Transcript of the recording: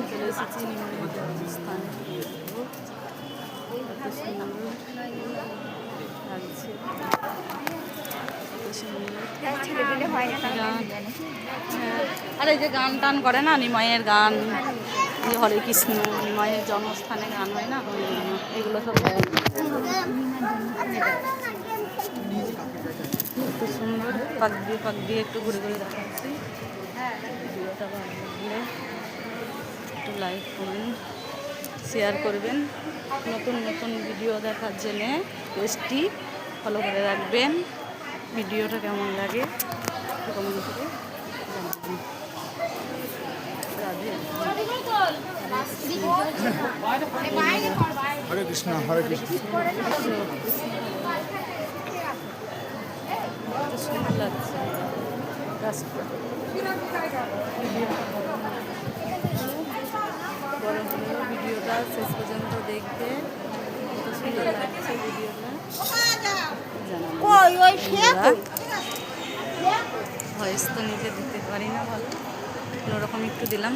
চলে এসেছি নিমাইয়ের জন্মস্থানে। এত সুন্দর লাগছে, এত সুন্দর গান। হ্যাঁ, আর এই যে গান টান করে না, নিমাইয়ের গান, যে হরে কৃষ্ণ, নিমাইয়ের জন্মস্থানে গান হয় না, এগুলো সব এত সুন্দর। পাক দিয়ে একটু ঘুরে ঘুরে দেখাচ্ছি। ভিডিওটা ভালো লাগলে একটু লাইক করবেন, শেয়ার করবেন। নতুন নতুন ভিডিও দেখার জন্যে পেজটি ফলো করে রাখবেন। ভিডিওটা কেমন লাগে কমেন্ট করে জানাবেন। রাধে হরে কৃষ্ণ হরে কৃষ্ণ। সুন্দর লাগছে গাছটা। বড় হলেও ভিডিওটা শেষ পর্যন্ত দেখবে, কত সুন্দর লাগছে ভিডিওটা জানাবেন। ভয়েস তো নিজে দিতে পারি না, ভালো কোনোরকম একটু দিলাম।